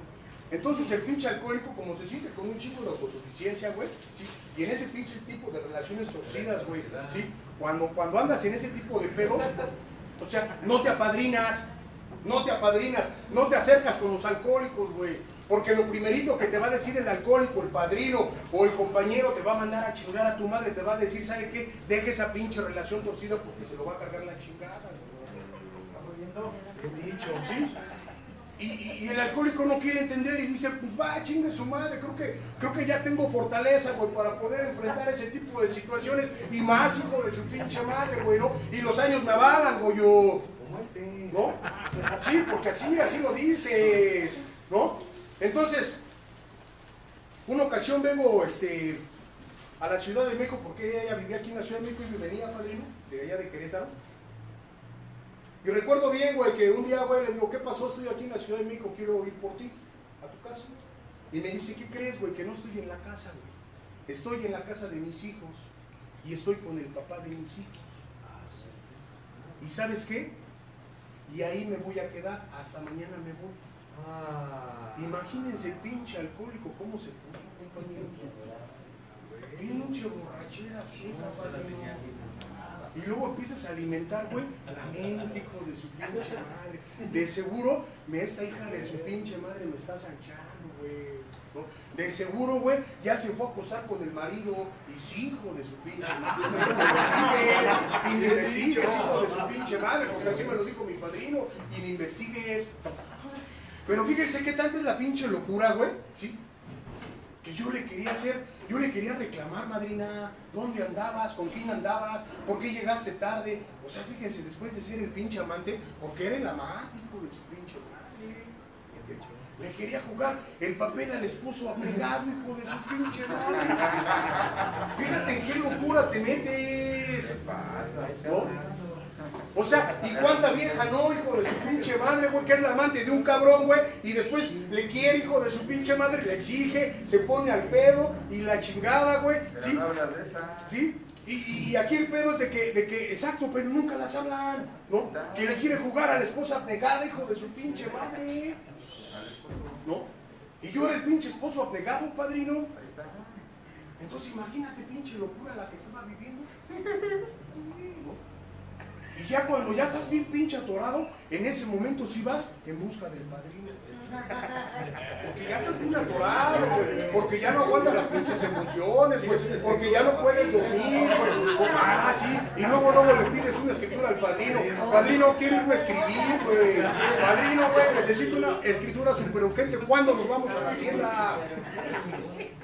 Entonces el pinche alcohólico, como se siente con un chico de autosuficiencia, güey, ¿sí? Y en ese pinche tipo de relaciones torcidas, güey, ¿sí? Cuando andas en ese tipo de pedos, o sea, no te apadrinas, no te acercas con los alcohólicos, güey, porque lo primerito que te va a decir el alcohólico, el padrino o el compañero te va a mandar a chingar a tu madre, te va a decir, ¿sabe qué? Deje esa pinche relación torcida porque se lo va a cargar la chingada, güey. He dicho, ¿sí? Y el alcohólico no quiere entender y dice, pues va, chingue su madre, creo que ya tengo fortaleza, güey, para poder enfrentar ese tipo de situaciones y más, hijo de su pinche madre, güey, ¿no? Y los años me avalan, güey, yo, ¿no? Sí, porque así lo dices, ¿no? Entonces, una ocasión vengo, a la Ciudad de México, porque ella vivía aquí en la Ciudad de México y me venía, padrino, de allá de Querétaro. Y recuerdo bien, güey, que un día, güey, le digo, ¿qué pasó? Estoy aquí en la Ciudad de México, quiero ir por ti, a tu casa. Y me dice, ¿qué crees, güey? Que no estoy en la casa, güey. Estoy en la casa de mis hijos y estoy con el papá de mis hijos. ¿Y sabes qué? Y ahí me voy a quedar, hasta mañana me voy. Imagínense el pinche alcohólico, cómo se puso, compañeros. Pinche borrachera seca, padrino. Y luego empiezas a alimentar, güey, la mente, hijo de su pinche madre. De seguro, esta hija de su pinche madre me está zanchando, güey, ¿no? De seguro, güey, ya se fue a acostar con el marido y sí, hijo de su pinche madre. Y ni investigues, hijo de su pinche madre, porque así me lo dijo mi padrino, y ni investigues. Pero fíjense qué tanta es la pinche locura, güey, ¿sí? Que yo le quería hacer. Yo le quería reclamar, madrina, ¿dónde andabas? ¿Con quién andabas? ¿Por qué llegaste tarde? O sea, fíjense, después de ser el pinche amante, porque era el amante, hijo de su pinche madre. Le quería jugar el papel al esposo apegado, hijo de su pinche madre. Fíjate en qué locura te metes. ¿No? O sea, ¿y cuánta vieja no, hijo de su pinche madre, güey, que es la amante de un cabrón, güey, y después le quiere, hijo de su pinche madre, le exige, se pone al pedo y la chingada, güey, ¿sí? ¿Sí? Y aquí el pedo es de que, exacto, pero nunca las hablan, ¿no? Que le quiere jugar a la esposa abnegada, hijo de su pinche madre, ¿no? Y yo era el pinche esposo abnegado, padrino. Entonces imagínate, pinche locura la que estaba viviendo, ¿no? Y ya cuando ya estás bien pinche atorado, en ese momento sí vas en busca del padrino. Porque ya estás bien atorado, güey. Porque ya no aguantas las pinches emociones, güey. Porque ya no puedes dormir, güey. Sí. Y luego le pides una escritura al padrino. Padrino, quiero irme a escribir, güey. Padrino, güey, necesito una escritura súper urgente. ¿Cuándo nos vamos a la hacienda?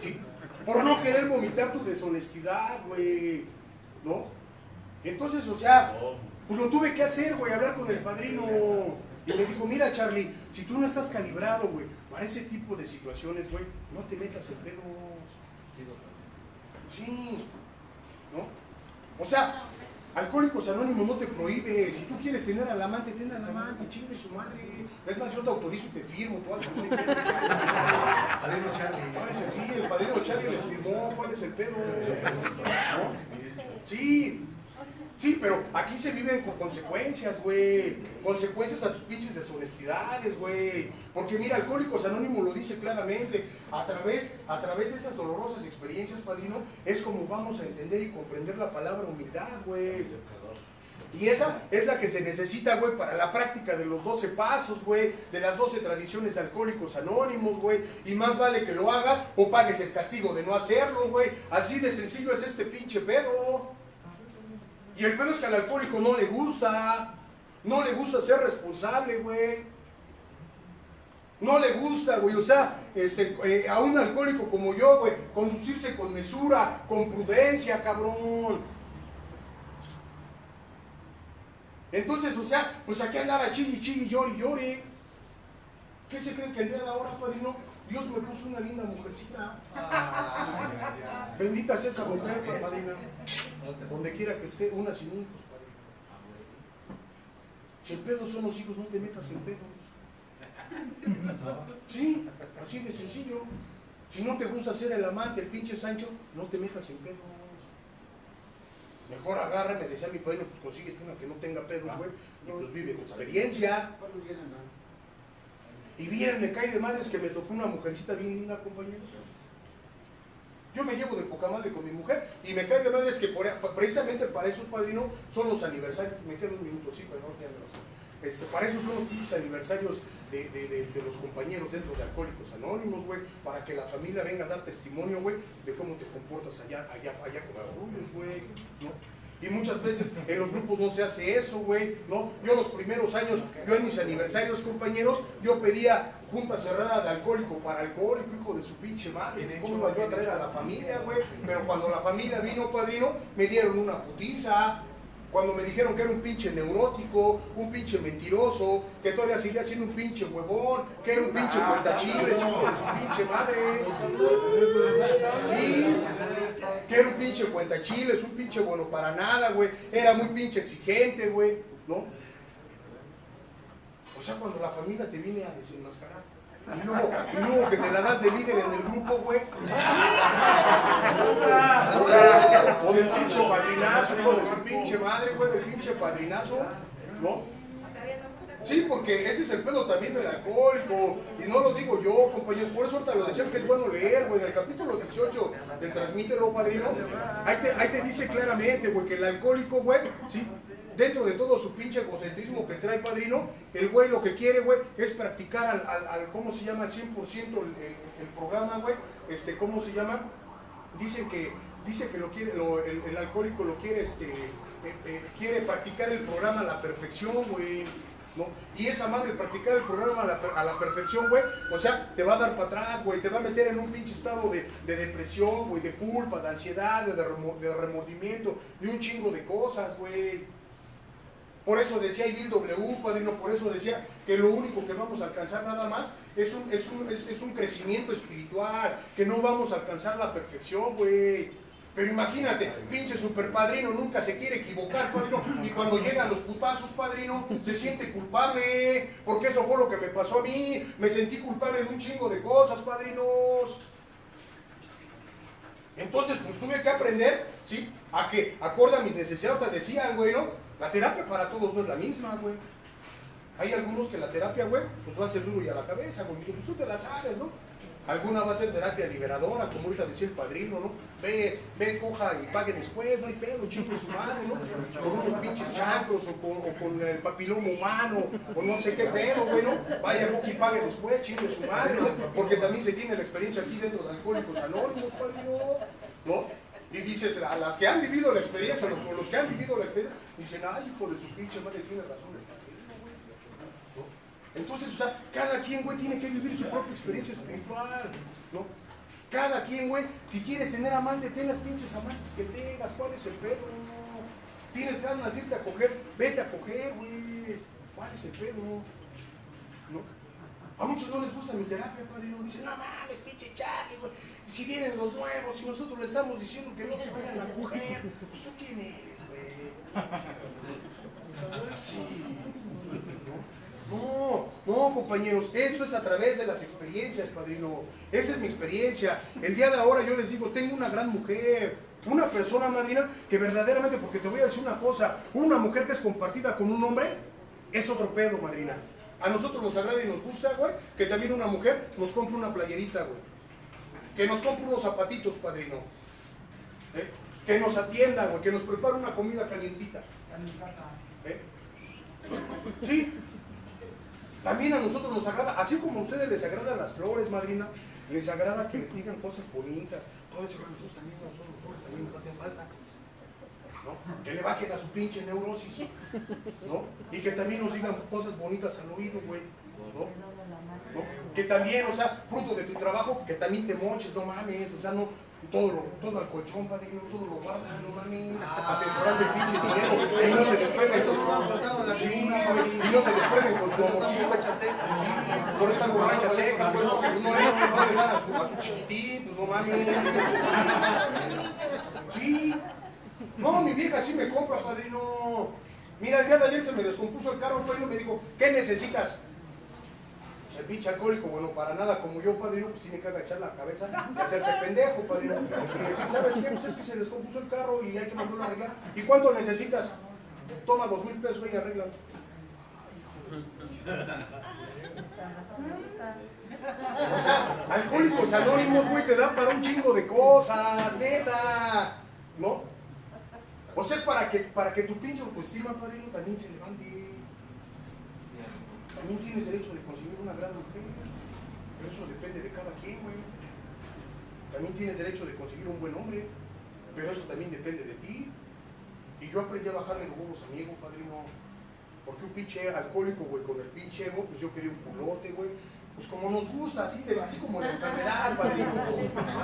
¿Sí? Por no querer vomitar tu deshonestidad, güey. ¿No? Entonces, o sea, pues lo tuve que hacer, güey, hablar con el padrino. Y me dijo, mira, Charlie, si tú no estás calibrado, güey, para ese tipo de situaciones, güey, no te metas en pedos. Sí, ¿no? O sea, Alcohólicos Anónimos no te prohíbe. Si tú quieres tener al amante, ten al amante, chingue su madre. Es más, yo te autorizo y te firmo, tú algo. Padrino Charlie. ¿Cuál es el fin? El padrino Charlie les firmó, ¿cuál es el pedo? ¿No? Sí. Sí, pero aquí se viven con consecuencias, güey. Consecuencias a tus pinches deshonestidades, güey. Porque mira, Alcohólicos Anónimos lo dice claramente. A través de esas dolorosas experiencias, padrino, es como vamos a entender y comprender la palabra humildad, güey. Y esa es la que se necesita, güey, para la práctica de los 12 pasos, güey, de las 12 tradiciones de Alcohólicos Anónimos, güey. Y más vale que lo hagas o pagues el castigo de no hacerlo, güey. Así de sencillo es este pinche pedo. Y el pedo es que al alcohólico no le gusta ser responsable, güey. No le gusta, güey, o sea, a un alcohólico como yo, güey, conducirse con mesura, con prudencia, cabrón. Entonces, o sea, pues aquí andaba chille, llore. ¿Qué se creen que el día de ahora, padrino? Dios me puso una linda mujercita. Bendita sea esa mujer, padrina. Donde quiera que esté, una sin hijos, padrino. Si el pedo son los hijos, no te metas en pedos. Sí, así de sencillo. Si no te gusta ser el amante, el pinche Sancho, no te metas en pedos. Mejor agarra, me decía mi padrino, pues consíguete una que no tenga pedos, güey. Y pues vive tu experiencia. Y bien, me cae de madres que me tocó una mujercita bien linda, compañeros. Yo me llevo de poca madre con mi mujer y me cae de madres que precisamente para eso, padrino, son los aniversarios. Me quedo un minuto, sí, pero no, para eso son los pinches aniversarios de los compañeros dentro de Alcohólicos Anónimos, güey, para que la familia venga a dar testimonio, güey, de cómo te comportas allá con los tuyos, güey, ¿no? Y muchas veces en los grupos no se hace eso, güey, ¿no? Yo los primeros años, yo en mis aniversarios, compañeros, yo pedía junta cerrada de alcohólico para alcohólico, hijo de su pinche madre. ¿Cómo iba yo a traer a la familia, güey? Pero cuando la familia vino, padrino, me dieron una putiza. Cuando me dijeron que era un pinche neurótico, un pinche mentiroso, que todavía seguía siendo un pinche huevón, que era un pinche cuentachiles, hijo de su pinche madre. Sí, que era un pinche cuentachiles, un pinche bueno para nada, güey. Era muy pinche exigente, güey, ¿no? O sea, cuando la familia te viene a desenmascarar. Y luego que te la das de líder en el grupo, güey. O del pinche padrinazo, hijo de su pinche madre, güey, del pinche padrinazo, ¿no? Sí, porque ese es el pedo también del alcohólico. Y no lo digo yo, compañero. Por eso ahorita lo decían que es bueno leer, güey. En el capítulo 18 del Transmítelo, padrino, ahí te dice claramente, güey, que el alcohólico, güey, sí, dentro de todo su pinche egocentrismo que trae, padrino, el güey lo que quiere, güey, es practicar al ¿cómo se llama? Al 100% el programa, güey. ¿Cómo se llama? Dice que lo quiere, el alcohólico lo quiere, quiere practicar el programa a la perfección, güey, ¿no? Y esa madre, practicar el programa a la perfección, güey, o sea, te va a dar para atrás, güey, te va a meter en un pinche estado de depresión, güey, de culpa, de ansiedad, de remordimiento, de un chingo de cosas, güey. Por eso decía Bill W, padrino, por eso decía que lo único que vamos a alcanzar nada más es un crecimiento espiritual, que no vamos a alcanzar la perfección, güey. Pero imagínate, pinche super padrino nunca se quiere equivocar, padrino, y cuando llegan los putazos, padrino, se siente culpable, porque eso fue lo que me pasó a mí, me sentí culpable de un chingo de cosas, padrinos. Entonces, pues tuve que aprender, ¿sí? A que, acorde a mis necesidades, te decían, güey, ¿no? La terapia para todos no es la misma, güey. Hay algunos que la terapia, güey, pues va a ser duro y a la cabeza, güey, pues tú te la sabes, ¿no? Alguna va a ser terapia liberadora, como ahorita decía el padrino, ¿no? Ve, coja y pague después, no hay pedo, chingue su madre, ¿no? Con unos pinches chancros o con el papiloma humano, o no sé qué pedo, güey, ¿no? Vaya, coja y pague después, chingue su madre, ¿no? Porque también se tiene la experiencia aquí dentro de Alcohólicos Anónimos, padrino, ¿no? Y dices, a las que han vivido la experiencia, o los que han vivido la experiencia, dicen, ay, hijo de su pinche madre, tiene razón el padrino, güey, ¿no? Entonces, o sea, cada quien, güey, tiene que vivir su propia experiencia espiritual, ¿no? Cada quien, güey, si quieres tener amante, ten las pinches amantes que tengas, ¿cuál es el pedo? Tienes tienes ganas de irte a coger, vete a coger, güey. ¿Cuál es el pedo? ¿No? A muchos no les gusta mi terapia, padrino. Dicen, no mames, pinche Charlie, güey. Si vienen los nuevos y nosotros le estamos diciendo que no se vayan a coger, pues tú quién eres, güey. Sí. No, compañeros, esto es a través de las experiencias, padrino. Esa es mi experiencia. El día de ahora yo les digo, tengo una gran mujer, una persona, madrina, que verdaderamente, porque te voy a decir una cosa, una mujer que es compartida con un hombre, es otro pedo, madrina. A nosotros nos agrada y nos gusta, güey, que también una mujer nos compre una playerita, güey. Que nos compre unos zapatitos, padrino. Que nos atienda, güey, que nos prepare una comida calientita. Sí. También a nosotros nos agrada, así como a ustedes les agradan las flores, madrina, les agrada que les digan cosas bonitas. Todo eso que a nosotros también, también nos hacen falta. ¿No? Que le bajen a su pinche neurosis, ¿no? Y que también nos digan cosas bonitas al oído, güey, ¿no? Que también, o sea, fruto de tu trabajo, que también te moches, no mames, o sea, no, todo al colchón, padrino, todo lo guardan, no mames, atesorando el pinche dinero, y no se desprenden con su y no se desprenden con su borracha seca, por esta borracha seca, pues, porque no le dan a su chiquitín, pues no mames. Sí. No, mi vieja sí me compra, padrino. Mira, el día de ayer se me descompuso el carro, padrino, me dijo, ¿qué necesitas? Pues el pinche alcohólico, bueno, para nada como yo, padrino, pues sí me caga echar la cabeza y hacerse pendejo, padrino. Y decir, ¿sabes qué? Pues es que se descompuso el carro y hay que mandarlo a arreglar. ¿Y cuánto necesitas? Toma 2,000 pesos y arregla. O sea, Alcohólicos Anónimos, güey, te dan para un chingo de cosas, neta, ¿no? O sea, es para que tu pinche autoestima, padrino, también se levante. También tienes derecho de conseguir una gran mujer, pero eso depende de cada quien, güey. También tienes derecho de conseguir un buen hombre, pero eso también depende de ti. Y yo aprendí a bajarle de huevos a mi ego, padrino. Porque un pinche alcohólico, güey, con el pinche ego, pues yo quería un culote, güey. Pues como nos gusta, así como la enfermedad, padrino.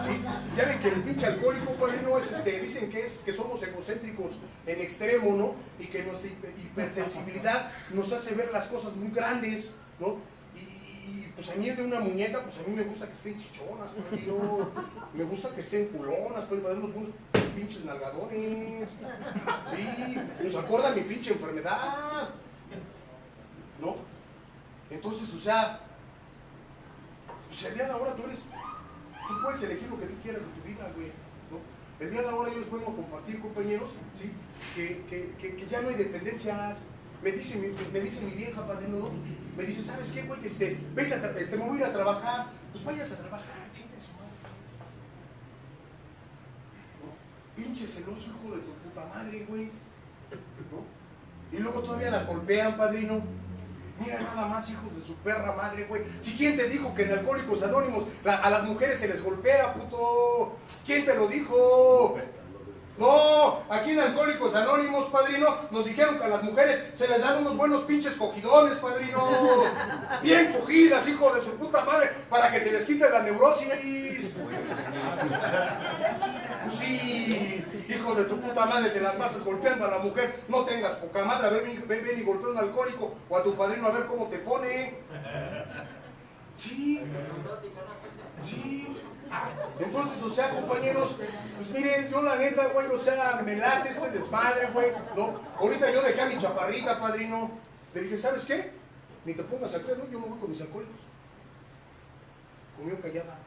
¿Sí? Ya ven que el pinche alcohólico, padrino, es dicen que somos egocéntricos en extremo, ¿no? Y que nuestra hipersensibilidad nos hace ver las cosas muy grandes, ¿no? Y pues a mí de una muñeca, pues a mí me gusta que estén chichonas, padrino. Me gusta que estén culonas, pues para unos buenos pinches nalgadones. Sí, nos acorda mi pinche enfermedad, ¿no? Entonces, o sea, pues el día de ahora tú puedes elegir lo que tú quieras de tu vida, güey, ¿no? El día de ahora yo les vengo a compartir, compañeros, ¿sí? Que ya no hay dependencias. Me dice mi vieja, padrino, ¿no? Me dice, ¿sabes qué, güey? Vete me voy a ir a trabajar. Pues vayas a trabajar, chingue su madre. ¿No? Pinche celoso, hijo de tu puta madre, güey, ¿no? Y luego todavía las golpean, padrino. Mira nada más, hijos de su perra madre, güey. Si quién te dijo que en Alcohólicos Anónimos a las mujeres se les golpea, puto. ¿Quién te lo dijo? No, aquí en Alcohólicos Anónimos, padrino, nos dijeron que a las mujeres se les dan unos buenos pinches cogidones, padrino. Bien cogidas, hijo de su puta madre, para que se les quite la neurosis. Pues sí, hijo de tu puta madre, te las pasas golpeando a la mujer. No tengas poca madre, a ver, ven y golpea a un alcohólico o a tu padrino a ver cómo te pone. Sí. Sí. Entonces, o sea, compañeros, pues miren, yo la neta, güey, o sea, me late este desmadre, güey, ¿no? Ahorita yo dejé a mi chaparrita, padrino. Le dije, ¿sabes qué? Ni te pongas a creer, ¿no? Yo me voy con mis alcohólicos. Comió callada.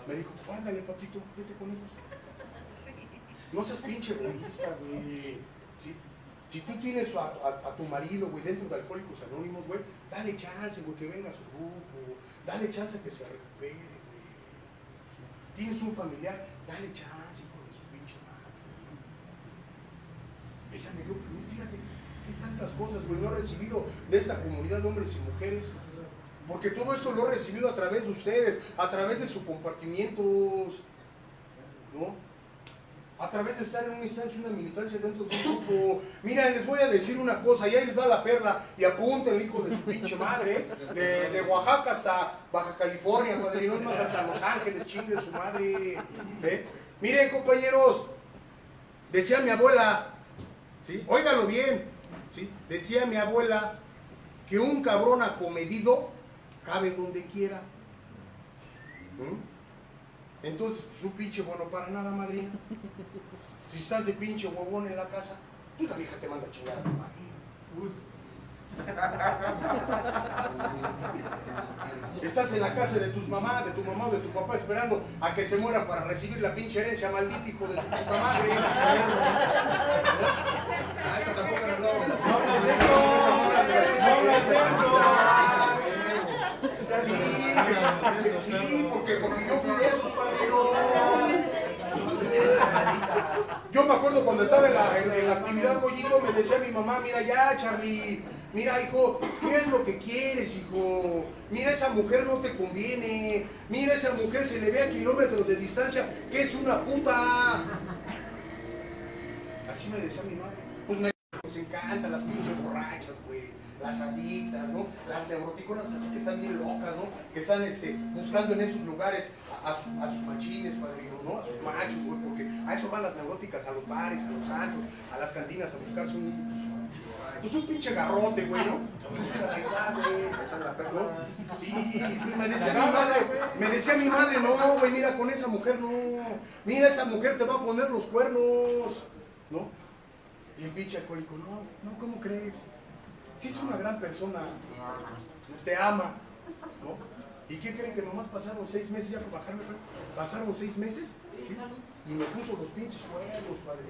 Me dijo, ándale, papito, vete con ellos. No seas pinche egoísta, güey. ¿Sí? Si tú tienes a tu marido, güey, dentro de Alcohólicos Anónimos, güey, dale chance, güey, que venga a su grupo. Dale chance que se recupere, güey. Tienes un familiar, dale chance, hijo de su pinche madre. Ella me dio, fíjate, qué tantas cosas, güey, no he recibido de esta comunidad de hombres y mujeres. Porque todo esto lo he recibido a través de ustedes, a través de sus compartimientos, ¿no? A través de estar en una instancia, una militancia dentro de un grupo. Mira, les voy a decir una cosa, y ahí les va la perla, y apunten, hijo de su pinche madre, desde Oaxaca hasta Baja California, padrino, es más, hasta Los Ángeles, chingue su madre. Miren, compañeros, decía mi abuela, ¿Sí? Óigalo bien, ¿sí? Decía mi abuela que un cabrón acomedido cabe donde quiera. Entonces, pues un pinche bueno para nada, madrina. Si estás de pinche huevón en la casa, pues la vieja te manda a chingar a tu madre. Estás en la casa de tus mamás, de tu mamá o de tu papá esperando a que se mueran para recibir la pinche herencia, maldito hijo de tu puta madre. Ah, esa tampoco era hablado de la No hablas de eso. No hablas de eso. Sí, porque yo fui de esos padrinos. Yo me acuerdo cuando estaba en la actividad Goyito, me decía mi mamá, mira ya, Charlie, mira hijo, ¿qué es lo que quieres, hijo? Mira, esa mujer no te conviene, mira, esa mujer se le ve a kilómetros de distancia que es una puta. Así me decía mi madre. Pues nos encantan las pinches borrachas, güey, las adictas, ¿no? Las neuroticonas así que están bien locas, ¿no? Que están buscando en esos lugares a sus machines, padrino, ¿no? A sus machos, güey, porque a eso van las neuróticas, a los bares, a los antros, a las cantinas, a buscarse un pinche garrote, güey, ¿no? Pues esa es la verdad, güey, esa es la verdad, ¿no? Y me decía mi madre, no, güey, mira, con esa mujer no, mira, esa mujer te va a poner los cuernos, ¿no? Y el pinche alcohólico, no, ¿cómo crees? Sí es una gran persona, te ama, ¿no? ¿Y qué creen que nomás pasaron 6 meses ya por bajarme? Pasaron 6 meses, ¿sí? Y me puso los pinches cuernos, padre.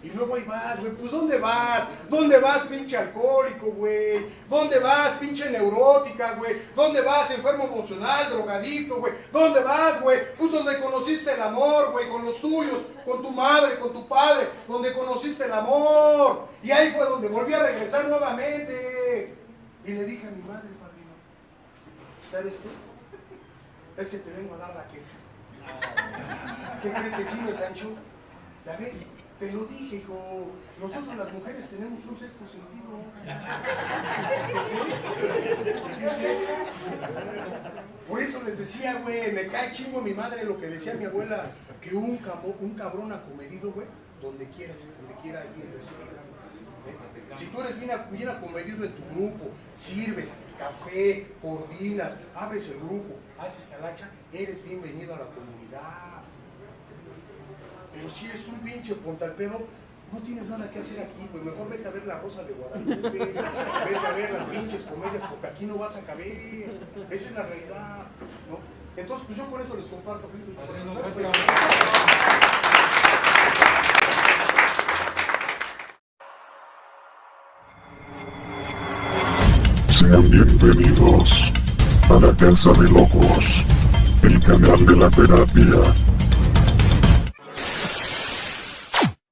Y luego ahí vas, güey, pues ¿dónde vas? ¿Dónde vas, pinche alcohólico, güey? ¿Dónde vas, pinche neurótica, güey? ¿Dónde vas, enfermo emocional, drogadicto, güey? ¿Dónde vas, güey? Pues donde conociste el amor, güey, con los tuyos, con tu madre, con tu padre, donde conociste el amor. Y ahí fue donde volví a regresar nuevamente. Y le dije a mi madre, padrino, ¿sabes qué? Es que te vengo a dar la queja. ¿Qué crees que sí me Sancho? ¿Ya ves? Te lo dije, hijo. Nosotros las mujeres tenemos un sexto sentido. ¿Sí? Por eso les decía, güey, me cae chingo a mi madre lo que decía mi abuela, que un cabrón acomedido, güey, donde quiera es bien recibido. Si tú eres bien acomedido en tu grupo, sirves café, coordinas, abres el grupo, haces talacha, eres bienvenido a la comunidad. Pero si eres un pinche pontalpedo, no tienes nada que hacer aquí, pues mejor vete a ver La Rosa de Guadalupe, vete a ver las pinches comedias, porque aquí no vas a caber. Esa es la realidad, ¿no? Entonces, pues yo con eso les comparto, Felipe. Sean bienvenidos a la Casa de Locos, el canal de la terapia.